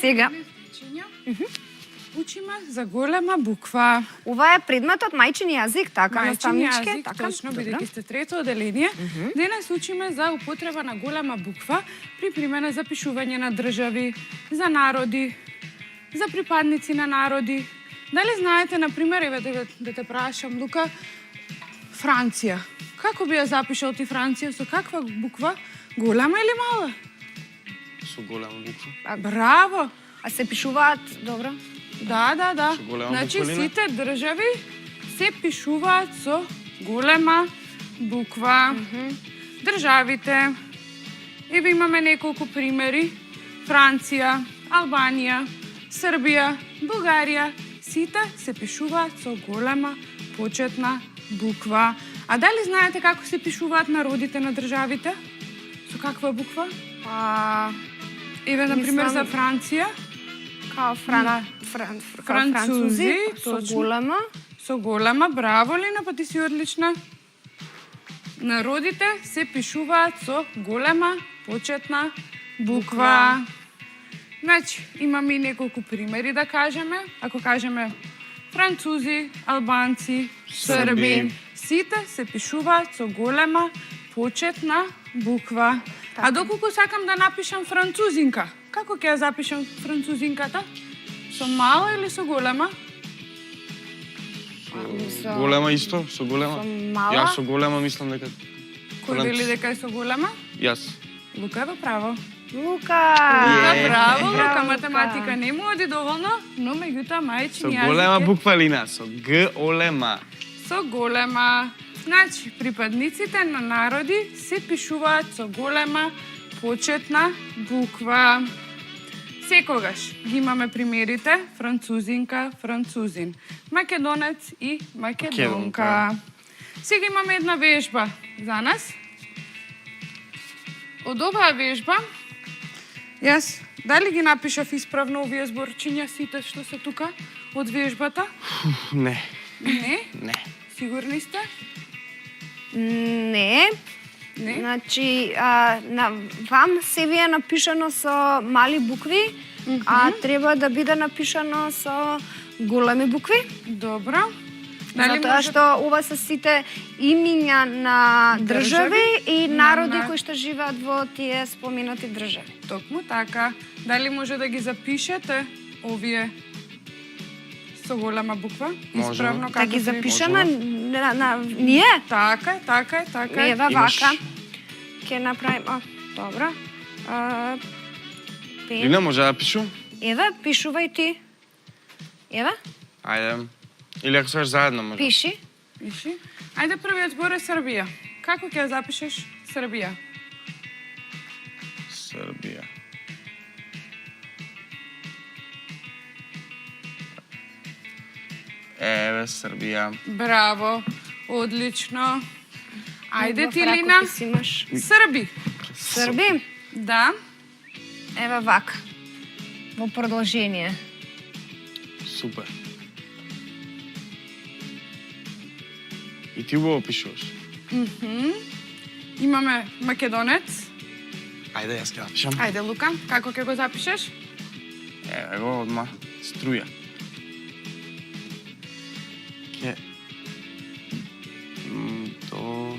Сега. Учиме за голема буква. Ова е предметот мајчин јазик, така, Мајчин наставничке, јазик, така. точно, бидејќи сте трето оделение. Денес учиме за употреба на голема буква при примена за пишување на држави, за народи, за припадници на народи. Дали знаете, например, еве да те прашам, Лука, Франција. Како би ја запишал ти Франција? Со каква буква? Голема или мала? Со голема буква. Браво! А се пишуваат, добро? Да. Со голема Значи, буква или не? сите држави се пишуваат со голема буква. Државите. Еве имаме неколку примери. Франција, Албанија, Србија, Бугарија. Сите се пишуваат со голема почетна буква. А дали знаете како се пишуваат народите на државите? Со каква буква? Еве, например, за Франција. Као французи, со точно. голема. Со голема, браво, Лина, па ти си одлична. Народите се пишуваат со голема почетна буква. Значи, имаме и неколку примери да кажеме. Ако кажеме французи, албанци, срби, сите се пишуваат со голема почетна буква. А доколку сакам да напишам французинка, како ќе ја запишам французинката? Со мала или со голема? Со Голема исто, со голема. Со мала? Јас со голема мислам дека... Кој вели дека е со голема? Јас. Лука е во право. Лука! Браво, Лука, Браво, математика не му оди доволно, но меѓутоа мајчин Со јазик голема е буква Лина, со Г олема. со голема. Значи, припадниците на народи се пишуваат со голема почетна буква. Секогаш ги имаме примерите французинка, французин, македонец и македонка. Македонка. Сега имаме една вежба за нас. Од оваа вежба, јас дали ги напишав исправно овие зборчиња сите што се тука од вежбата? Не, Не? не. Сигурни сте? Не. Не? Значи, на вам се ви е напишано со мали букви, а треба да биде напишано со големи букви. Добро. Затоа што ова се сите имиња на држави и народи кои што живеат во тие споменати држави. Токму така. Дали може да ги запишете овие со голема буква? Може. Исправно Да како ги се- запишеме на ние. Така е. Ева Имаш- вака. Ќе направиме, добро. Пен. Лина, може да пишувам? Еве, пишувај ти. Еве, Ајде. Или ако сакаш заедно може. пиши. Пиши. Ајде првиот збор е Србија. Како ќе ја запишеш Србија? Србија. Еве, Србија. Браво. Одлично. Ајде Во ти, ракот Лина. ти си имаш. Срби. Срби, Да. еве вака. Во продолжение. Супер. И ти убаво пишуваш. Имаме македонец. Ајде, јас ќе напишам. Ајде, Лука, како ќе го запишеш? Еве го одма. Струја. Ке... До...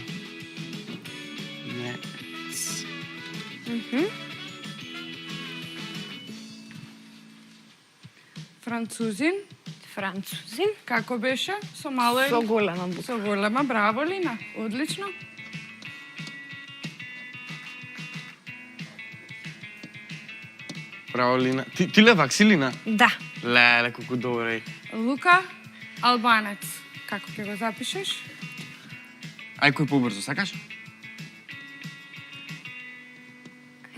Не... Французин. Французин. Како беше? Со мало Со или? голема буква. Со голема. Браво, Лина. Одлично. Браво, Лина. Ти левак си, Лина? Да. Леле, колку добре. Лука, албанец. Како ќе го запишеш? Ај, кој побрзо, сакаш?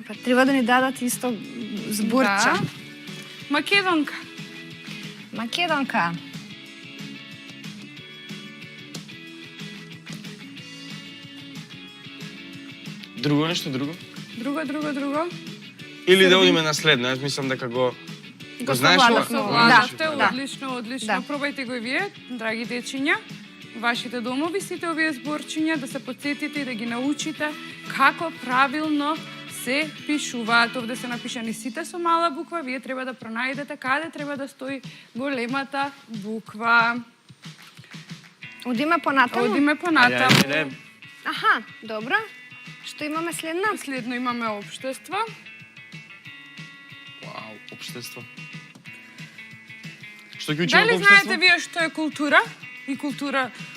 Па треба да ни дадат исто зборче. Да. Македонка. Македонка. Друго нешто друго? Друго. Или да Срби. одиме на следно, јас мислам дека го Го знаеш совладавме. ова? Совладавте, Да. одлично. Да. Пробајте го и вие, драги дечиња. Вашите домови сите овие зборчиња, да се потсетите и да ги научите како правилно се се пишуваат. Овде се напишани сите со мала буква. Вие треба да пронајдете каде треба да стои големата буква. Одиме понатаму? Одиме понатаму. Ајде. Аха, добро. Што имаме следно? Следно имаме општество. Вау, општество. Што ќе учиме Дали во знаете општество? вие што е култура? И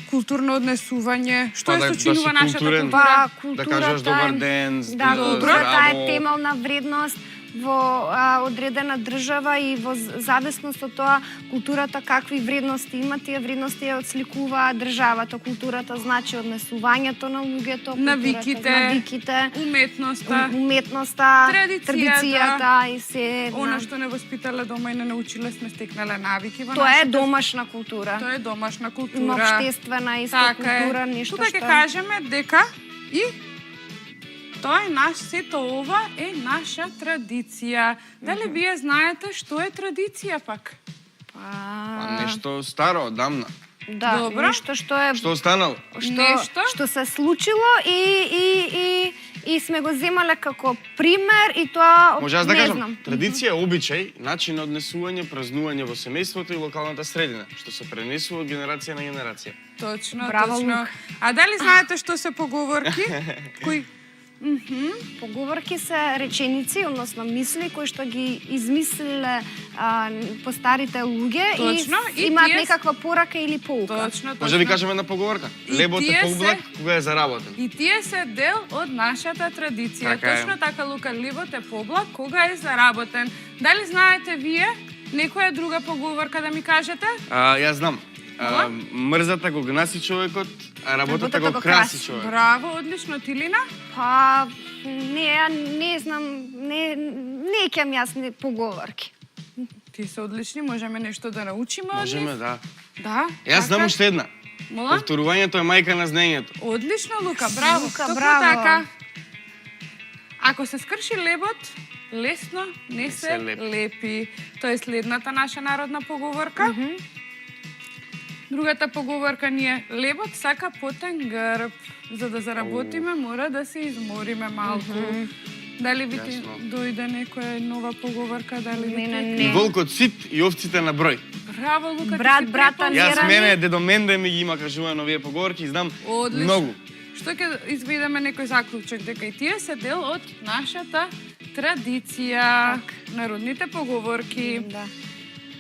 културно однесување? Што Па е да сочинува си нашата културен. култура? Па, Да кажеш добар ден, Да, здраво, културата е здраво. темелна вредност во одредена држава и во зависност од тоа културата какви вредности има, тие вредности ја отсликува државата. Културата значи однесувањето на луѓето, навиките, уметноста, уметноста, Традицијата. традицијата и се. она што не воспитале дома и не научиле сме стекнале навики во Тоа е нашата- домашна култура. Тоа е домашна Има култура. обштествена исто култура, нешто Тука ќе кажеме дека и тоа е сето ова е наша традиција. Дали вие знаете што е традиција пак? Па нешто старо, одамна. Да, Добро. нешто што е Што останало? Нешто? што се случило и сме го земале како пример и тоа Може аз да не кажам, знам. традиција е обичај, начин на однесување, празнување во семејството и локалната средина, што се пренесува од генерација на генерација. Точно, Браво, точно. Лук. А дали знаете што се поговорки? Кои Поговорки се реченици, односно мисли кои што ги измислиле постарите луѓе Точно, и и имаат тие некаква порака или поука. Точно, Може да ви точно. кажем една поговорка? И Лебот тие е се- поблак кога е заработен. И тие се дел од нашата традиција. Така е. Точно така, Лука, ливот е поблак кога е заработен. Дали знаете вие некоја друга поговорка да ми кажете? Јас знам. Мола? Мрзата го гнаси човекот, а работата Работата го го краси краси. човек. Браво, одлично, Тилина. Па не знам, не ќам јас поговорки. Ти се одлични, можеме нешто да научиме од Можеме, нив. да. Да. Јас знам така. уште една. Мола? Повторувањето е мајка на знаењето. Одлично, Лука, браво. Лука, Токму браво. така. Ако се скрши лебот, лесно не се се лепи. лепи. Тоа е следната наша народна поговорка. Другата поговорка ни е лебот сака потен грб. За да заработиме мора да се измориме малку. Дали ви ти Јасно. дојде некоја нова поговорка? Дали ви Мене ти... И не. волкот сит и овците на број. Браво, Лука, Брат, ти си брата препознат. не Јас рани. мене дедо Менде ми ги има кажувано овие поговорки и знам Одлично. многу. Што ќе изведеме некој заклучок дека и тие се дел од нашата традиција, народните поговорки. Да.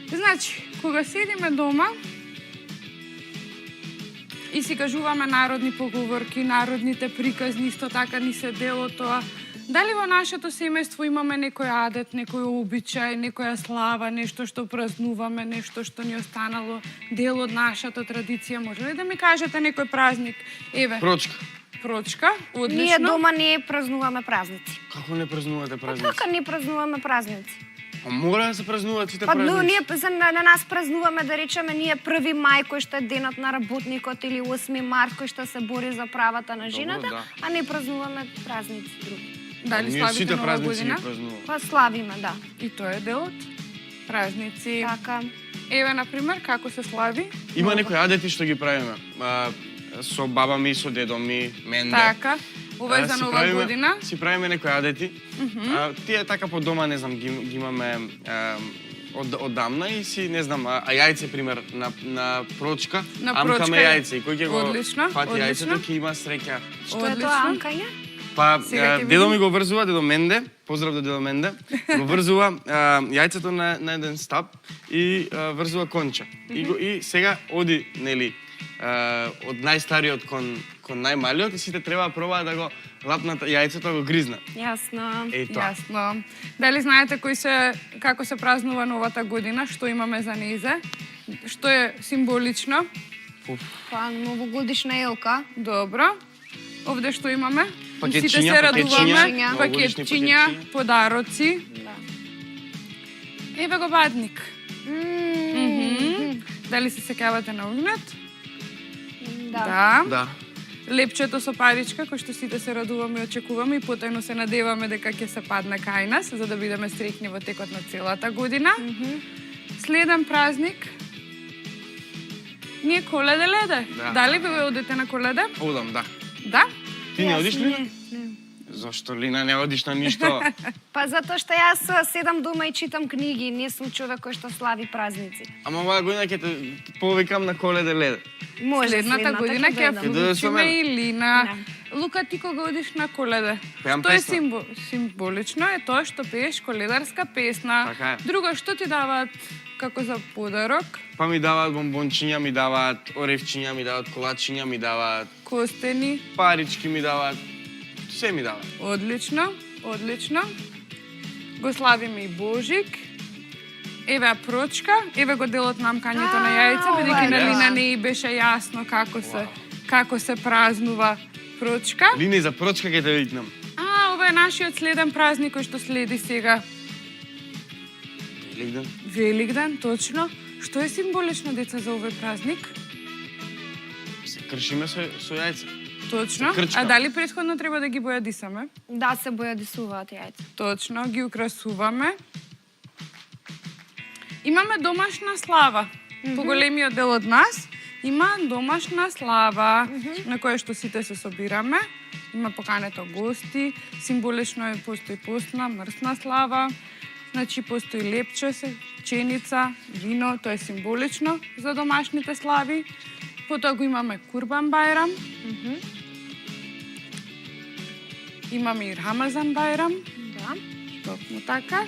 Значи, кога седиме дома и си кажуваме народни поговорки, народните приказни, исто така ни се дел од тоа. Дали во нашето семејство имаме некој адет, некој обичај, некоја слава, нешто што празнуваме, нешто што ни останало дел од нашата традиција? Може ли да ми кажете некој празник? Еве, Прочка. прочка, одлично. Ние дома не празнуваме празници. Како не празнувате празници? Како не празнуваме празници? А мора да се празнуваат сите Па празници. ние на нас празнуваме, да речеме, ние 1 мај кој што е денот на работникот или 8 март кој што се бори за правата на жената, да. а не празнуваме празници други. Дали Ние славите сите нова празници година? ги празнуваме. Па славиме, да. И тоа е дел од празници. Така. Еве, например, како се слави? Има некои адети што ги правиме. Со баба ми, со дедо ми, Менде. Така. Ова е за Си нова правиме- година. Си правиме некои адети. Тие така по дома, не знам, ги имаме одамна и си, не знам, јајце, пример, на прочка, На амкаме прочка, јајце. И кој ќе го одлично, фати одлично. јајцето, ќе има среќа. Што е Одлично. тоа амкање? Па, Сега ќе дедо видим. ми го врзува, дедо Менде, поздрав до дедо Менде, го врзува јајцето на еден стап и врзува конча. И сега оди, нели, од најстариот кон најмалиот и сите треба да пробаат да го лапнат јајцето, го гризна. Јасно. Е тоа. Јасно. Дали знаете како се празнува новата година, што имаме за незе? Што е символично? Па новогодишна елка. Добро. Овде што имаме? Пакетчиња, Сите се радуваме. пакетчиња. Новогодишни Пакетчиња, пакетчиња. подароци. Да. Еве го бадник. Дали се сеќавате на огнет? Да. Да. Лепчето со паричка, кој што сите се радуваме и очекуваме и потајно се надеваме дека ќе се падне кај нас, за да бидеме среќни во текот на целата година. Следен празник. Ние Коледе леде. Да. Дали ви одите на Коледе? Одам, да. Да? Ти не одиш ли? Не. Зошто, Лина, не одиш на ништо? Па затоа што јас седам дома и читам книги, не сум човек кој што слави празници. Ама оваа година ќе те повикам на Коледа леде. Може Следната година ќе дојдам. дојдеш со вклучиме мене. и Лина. Лука, ти кога одиш на Коледа? Пеам Што е песна. символично е тоа што пееш коледарска песна. Така е. Друго, што ти даваат како за подарок? Па ми даваат бомбончиња, ми даваат оревчиња, ми даваат колачиња, ми даваат Костени. парички, ми даваат се ми даваат. Одлично, одлично. Го славиме и Божик. Еве прочка, еве го делот мамкањето на јајца, бидејќи на да. Лина не и беше јасно како се празнува прочка. Лина, за прочка ќе те викнам. Ова е нашиот следен празник кој што следи сега. Великден. Великден, точно. Што е символично, деца, за овој празник? Се кршиме со јајца. Точно. Се крчка. А дали претходно треба да ги бојадисаме? Да, се бојадисуваат јајца. Точно, ги украсуваме. Имаме домашна слава. Поголемиот дел од нас има домашна слава, на која што сите се собираме. Има покането гости, символично е постои постна, мрсна слава. Значи постои лепче, пченица, вино, тоа е символично за домашните слави. Потоа го имаме Курбан Бајрам. Имаме и Рамазан Бајрам. Да. Токму така.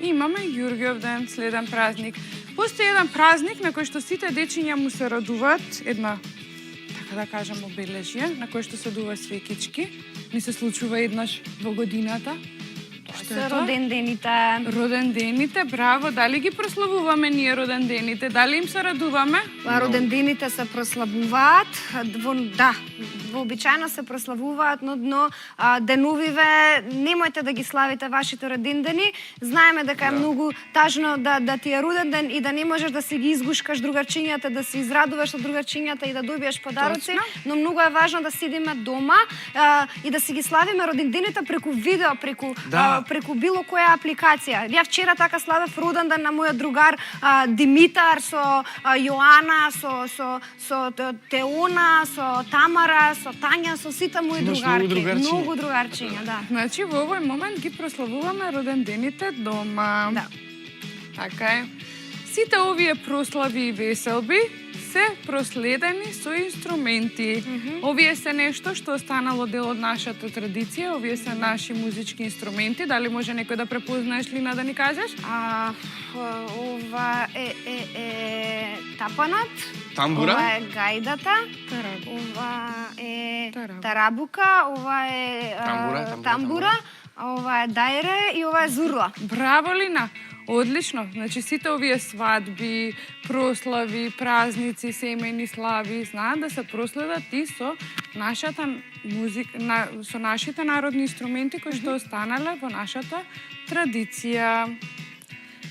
И имаме Ѓурѓев ден, следен празник. Постои еден празник на кој што сите дечиња му се радуваат, една, така да кажам, обележје, на кој што се дува свекички. Ни се случува еднаш во годината. Што Се е тоа? родендените. Родендените, браво. Дали ги прославуваме ние родендените? Дали им се радуваме? Па родендените се прославуваат, да, вообичаено се прославуваат, но деновиве немојте да ги славите вашите родендени. Знаеме дека е многу тажно да ти е роден ден и да не можеш да си ги изгушкаш другарчињата, да се израдуваш од другарчињата и да добиеш подароци, но многу е важно да седиме дома и да си ги славиме родендените преку видео, преку било која апликација. Ја вчера така славев роден ден на мојот другар Димитар, со Јоана, со Теона, со Тамара, со Тања, со сите мои Имаш другарки. Многу другарчиња, да. Значи, во овој момент ги прославуваме родендените дома. Да. Така е. Сите овие прослави и веселби се проследени со инструменти. Овие се нешто што останало дел од нашата традиција, овие се наши музички инструменти. Дали може некој да препознаеш, Лина, да ни кажеш? Ова е тапанат. Тамбура? Ова е гајдата. Ова е тарабука. Ова е тамбура. Ова е дајре и ова е зурла. Браво, Лина! Одлично. Значи, сите овие свадби, прослави, празници, семејни слави, знаат да се проследат и со нашата музика, со нашите народни инструменти кои што останале во нашата традиција.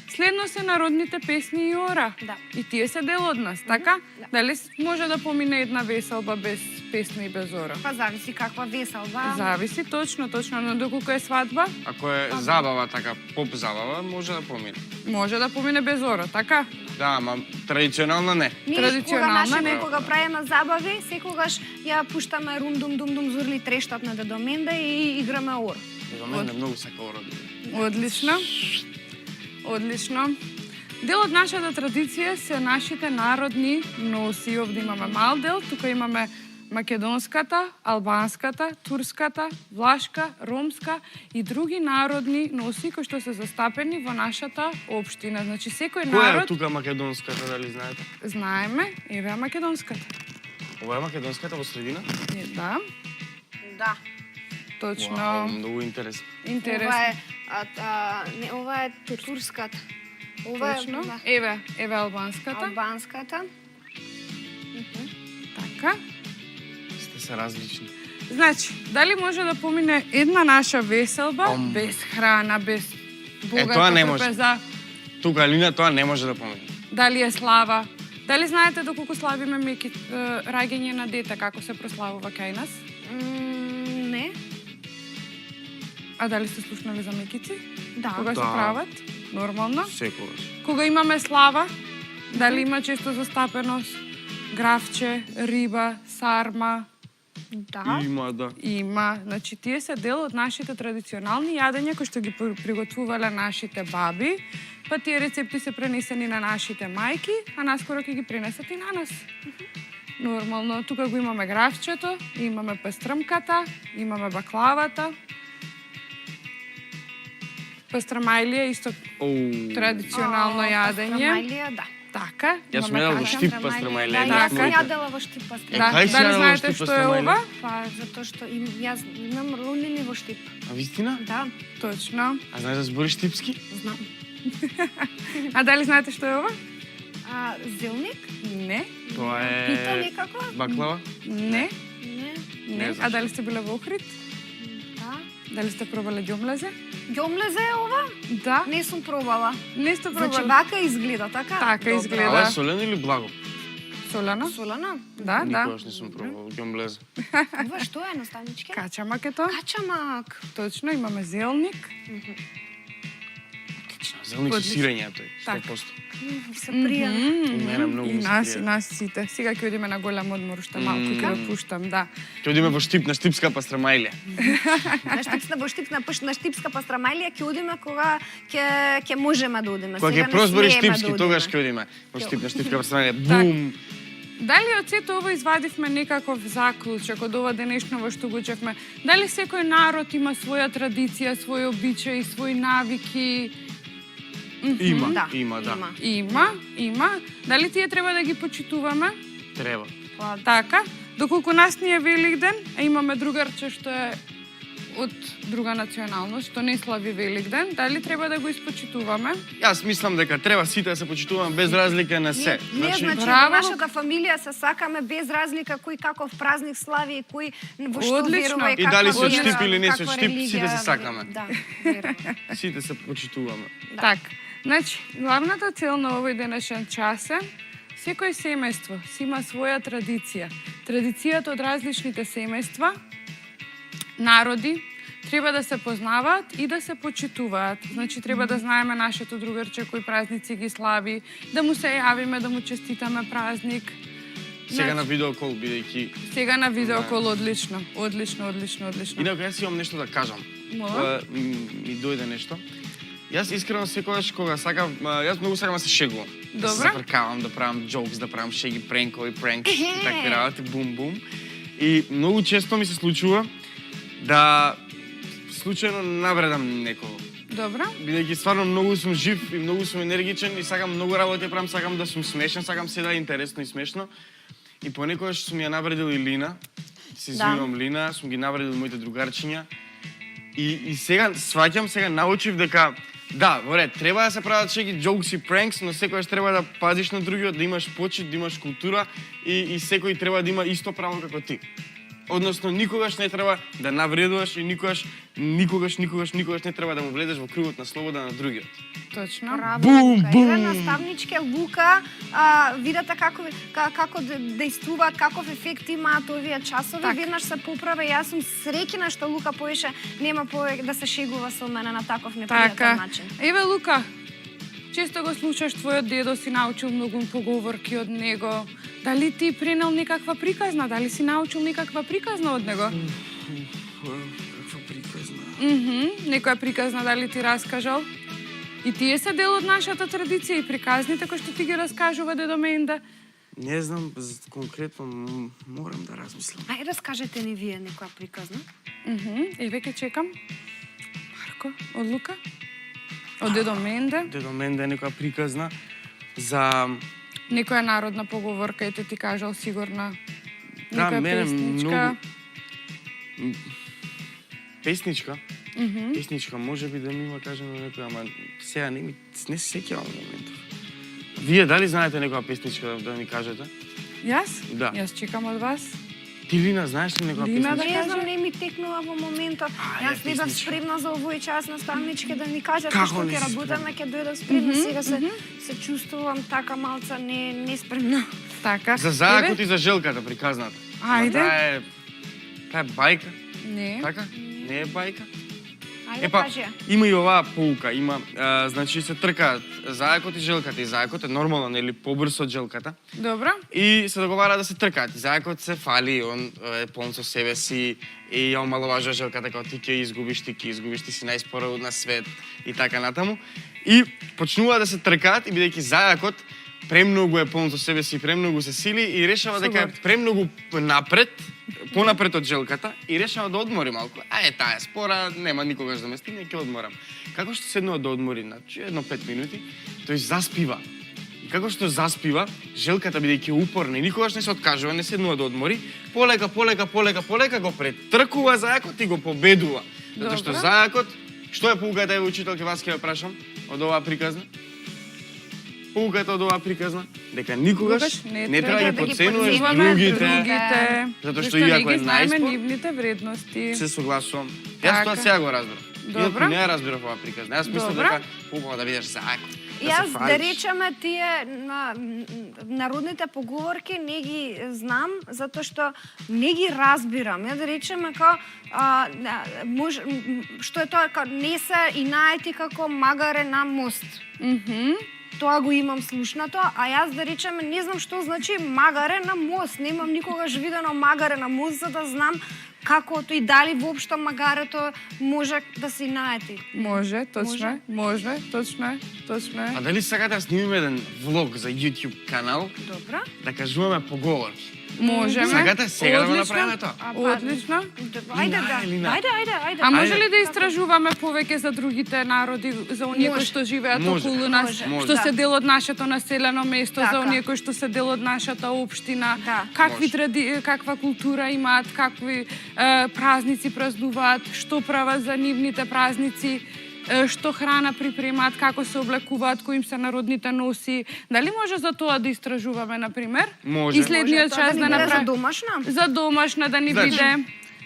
Следно се народните песни и ора. Да. И тие се дел од нас, така? Да. Дали може да помине една веселба без песни и без ора? Па зависи каква веселба. Зависи, точно, но доколку е свадба, Ако е забава, така, поп забава, може да помине. може да помине без ора, така? Да, ама традиционално не. Традиционална не. Кога правиме забави, секогаш ја пуштаме рум дум дум дум зурли трештат на Дедо Менде и играме ор. За мене многу сака ороди. Одлично. Одлично. Дел од нашата традиција се нашите народни носи. Овде имаме мал дел, тука имаме македонската, албанската, турската, влашка, ромска и други народни носи кои што се застапени во нашата општина. Значи секој Која е народ тука македонската, дали знаете? знаеме, еве македонската. Ова е македонската во средина? Да, Да. точно. Вау, многу интересно. Интересно. Ова е турската. Ова е Точно. да, Еве албанската. албанската. Така. Сте се различни. Значи, дали може да помине една наша веселба без храна, без богата тоа не може. трпеза? Тука, Лина, тоа не може да помине. Дали е слава? Дали знаете доколку славиме раѓање на дете, како се прославува кај нас? Не. А дали сте слушнали за мекици? Да. Кога се Да. прават? Нормално. Секогаш. Кога имаме слава, дали има често застапеност? Гравче, риба, сарма, Да. Да. Има, значи тие се дел од нашите традиционални јадења кои што ги приготвувале нашите баби, па тие рецепти се пренесени на нашите мајки, а наскоро ќе ги пренесат и на нас. Нормално, тука го имаме гравчето, имаме пестръмката, имаме баклавата. Пастрамајлија исто традиционално јадење. Пастрамајлија, да. Така, Јас сум имаме јадел во каша. штип Да, пастрамајлија. јас сум Така. јадела во штип Да, пастрамајлија. кај си дали јадела во знаете штип што е пастрамајлија? ова? Па, затоа што јас имам роднини во штип. А вистина? Да, Точно. А знаеш да збориш штипски? знам. А дали знаете што е ова? Зелник? Не, Тоа Пита е некаква? баклава. не, Не. не. знам. А дали сте биле во Охрид? Да. Дали сте пробале ѓомлезе? Ѓомлезе е ова? Да. Не сум пробала. Не сте Значи, пробале? вака изгледа, така? Така Добро. изгледа. Ова е солено или благо? Солено? Солена? Да, да. Никогаш не сум пробал ѓомблеза. Ова што е, наставничке? Качамак е тоа. Качамак. Точно, имаме зелник. Зелник со Одлично. сирење тој, Так. 100%. Се пријана. Мене многу И ми се нас, прија. и нас сите. Сега ќе одиме на голем одмор, уште малку ќе ве пуштам, да. Ќе одиме во штип, на штипска пастрамајлија. На штипска пастрамајлија ќе одиме кога ќе можеме да одиме. Кога Сега ќе не прозбори смееме штипски, да тогаш одиме. ќе одиме во штип, на штипска пастрамајлија. Так. Бум! Дали од сето ово извадивме некаков заклучок од ова денешново што го учевме? Дали секој народ има своја традиција, свој обичај, свои навики? Има, Да, има, да. Има. Дали тие треба да ги почитуваме? Треба. Така, доколку нас ни е Великден, а имаме другарче што е од друга националност, што не слави Великден, дали треба да го испочитуваме? Јас мислам дека треба сите да се почитуваме без разлика на се. Не, значи, Браво. во нашата фамилија се сакаме без разлика кој каков празник слави, кој во што Одлично. верува И дали си од вера, Штип или не си од каква Штип, религија, сите се сакаме. Да, верувам. Сите се почитуваме. Так, значи, главната цел на овој денешен час е секој семејство си има своја традиција. Традицијата од различните семејства, народи, треба да се познаваат и да се почитуваат. Значи, треба да знаеме нашето другарче кои празници ги слави, да му се јавиме, да му честитаме празник. Сега на видеокол, бидејќи... Сега на видеокол, одлично. Одлично. Инаку, јас имам нешто да кажам. Мола? Ми дојде нешто. Јас искрено секогаш кога сакам, јас многу сакам да се шегувам. Да се Добро. зафркавам, да правам джокс, да правам шеги, пренкови, пренкс, такви работи, бум-бум. И многу често ми се случува да случајно навредам некого. Добро. Бидејќи стварно многу сум жив и многу сум енергичен и сакам многу работи да правам, сакам да сум смешен, сакам се да е интересно и смешно. И понекогаш сум ја навредил и Лина. Се извинувам Лина, сум ги навредил моите другарчиња. И сега сваќам, сега научив дека да, во ред, треба да се прават шеги, jokes и pranks, но секогаш треба да пазиш на другиот, да имаш почит, да имаш култура и секој треба да има исто право како ти. Односно, никогаш не треба да навредуваш и никогаш не треба да му влезеш во кругот на слобода на другиот. Точно. Браво, Бум, Лука. бум. Еве наставничке Лука, видата како дејствуваат, каков ефект имаат овие часови. Так. Веднаш се поправа и јас сум среќна што Лука повеќе нема повеќе да се шегува со мене на таков непријатен Така. начин. Еве, Лука, често го слушаш твојот дедо, си научил многу поговорки од него. Дали ти пренел некаква приказна? Дали си научил некаква приказна од него? Каква приказна. Некоја приказна дали ти раскажал? И тие се дел од нашата традиција и приказните кои што ти ги раскажува дедо Менда. Не знам конкретно, морам да размислам. Ај, раскажете ни вие некоја приказна. Еве ке чекам. Марко, од Лука? Од дедо Менда? Дедо Менда е некоја приказна за Некоја народна поговорка, ете ти кажал сигурно. Да, Некоја мене песничка. многу... Песничка? Песничка, може би да ми има кажено некоја, ама сега не се сеќавам на моментов. Вие дали знаете некоја песничка да ми кажете? Јас? Да. Јас чекам од вас. Ти, Лина, знаеш ли некоја Лина, да песничка? Не знам, каже? не ми текнува во моментот. Ајде, Јас не бев песничка. спремна за овој час наставничке да ми кажат Како што не ќе си работаме, ќе дојдам спремна. Сега се чувствувам така малца не спремна. Така. За зајакот и за желката приказната. Ајде. Таа е бајка, Не. така? Не е бајка? Ајде, Епа, кажи ја. има и оваа поука, има, значи се тркаат зајакот и желката, и зајакот е нормално, нели, побрз од желката. Добро. И се договара да се тркаат. И зајакот се фали, он е полн со себе си и ја омаловажува желката како ти ќе изгубиш, ти си најспоро на свет и така натаму. И почнува да се тркаат и бидејќи зајакот премногу е полн со себе си, премногу се сили и решава дека е премногу напред, понапред од желката и решава да одмори малку. Таа е спора, нема никогаш да ме стигне, ќе одморам. Како што седнува да одмори, значи едно 5 минути, тој заспива. И како што заспива, желката бидејќи е упорна и никогаш не се откажува, не седнува да одмори, полека го претркува зајакот и го победува. Затоа што зајакот, што е поуката, еве учителке, вас ќе ја прашам од оваа приказна? Поуката од оваа приказна дека никогаш не треба да ги подценуваш другите, затоа што иако е најспор, нивните вредности. се согласувам. Јас тоа сега го разбирам. Добро. Иако не ја разбирав оваа приказна. Јас мислам дека поубаво да видиш зајакот. Јас да речеме тие народните поговорки не ги знам затоа што не ги разбирам. Ја да речеме како што е тоа како несе и наети како магаре на мост. Тоа го имам слушнато, а јас да речеме не знам што значи магаре на мост. Немам никогаш видено магаре на мост за да знам какото и дали воопшто магарето може да се наети. Може, точно е. А дали сакате да снимиме еден влог за YouTube канал, Добро. да кажуваме поговорки? Можеме. Сакате сега да го направиме тоа? Одлично. Ајде. А може ли да истражуваме повеќе за другите народи, за оние кои што живеат околу нас, што се дел од нашето населено место, за оние кои што се дел од нашата општина, каква култура имаат, какви празници празнуваат, што прават за нивните празници, што храна припремаат, како се облекуваат, кои им се народните носи. Дали може за тоа да истражуваме, например? Може. И следниот час да направиме за домашна? За домашна да ни биде.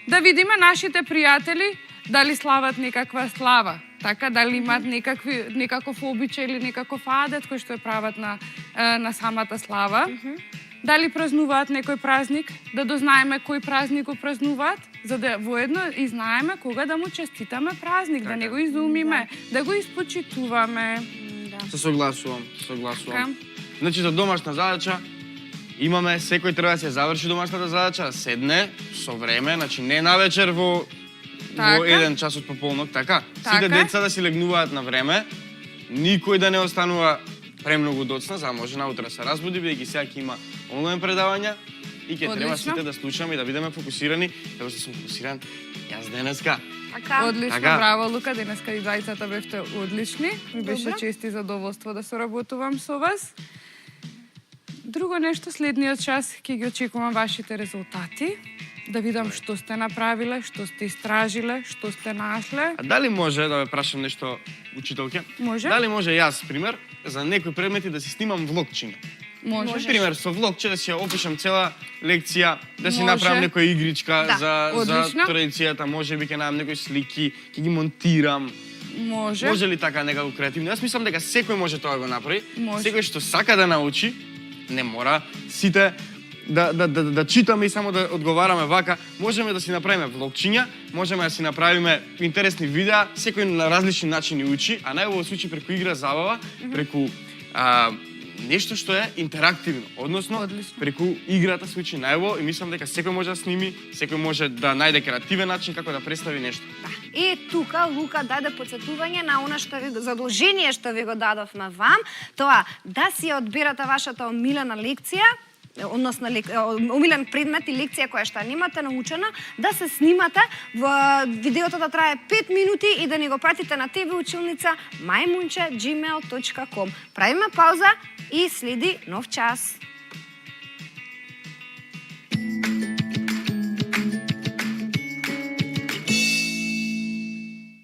Да видиме нашите пријатели дали слават некаква слава. Така, дали имаат некаков обичај или некаков адет кој што ја прават на самата слава. Дали празнуваат некој празник, да дознаеме кој празник го празнуваат, за да воедно и знаеме кога да му честитаме празник, да не го изумиме, да го испочитуваме. Се согласувам. Значи, за домашна задача, имаме, секој треба да се заврши домашната задача, да седне со време, значи не навечер во 1 час од пополнок, така? Сите деца да си легнуваат на време, никој да не останува премногу доцна, за да може наутре се разбуди, бидејќи сега ќе има онлайн предавања и ќе треба сите да слушаме и да бидеме фокусирани, како што сум фокусиран јас денеска. Одлично, браво Лука, денеска и двајцата бевте одлични. Ми беше чест и задоволство да соработувам со вас. Друго нешто, следниот час ќе ги очекувам вашите резултати, да видам што сте направиле, што сте истражиле, што сте нашле. А дали може да ве прашам нешто, учителке? Може. Дали може јас, пример, за некои предмети да си снимам влогчиња? Може. Пример, со влогче да си ја опишам цела лекција, да си направам некоја игричка за традицијата, може би ќе најдам некои слики, ќе ги монтирам. Може. Може ли така некако креативно? Јас мислам дека секој може тоа да го направи. Може. Секој што сака да научи, не мора сите да читаме и само да одговараме вака. Можеме да си направиме влогчиња, можеме да си направиме интересни видеа, секој на различни начини учи, а најубаво се учи преку игра, забава, преку нешто што е интерактивно, односно преку играта се учи најубаво и мислам дека секој може да сними, секој може да најде креативен начин како да представи нешто. И тука Лука даде подсетување на она што задолжение што ви го дадовме вам, тоа да си ја одберате вашата омилена лекција, односно омилен предмет и лекција која што немате научена, да се снимате, видеото да трае 5 минути и да ни го пратите на ТВ училница majmunche@gmail.com. Правиме пауза и следи нов час.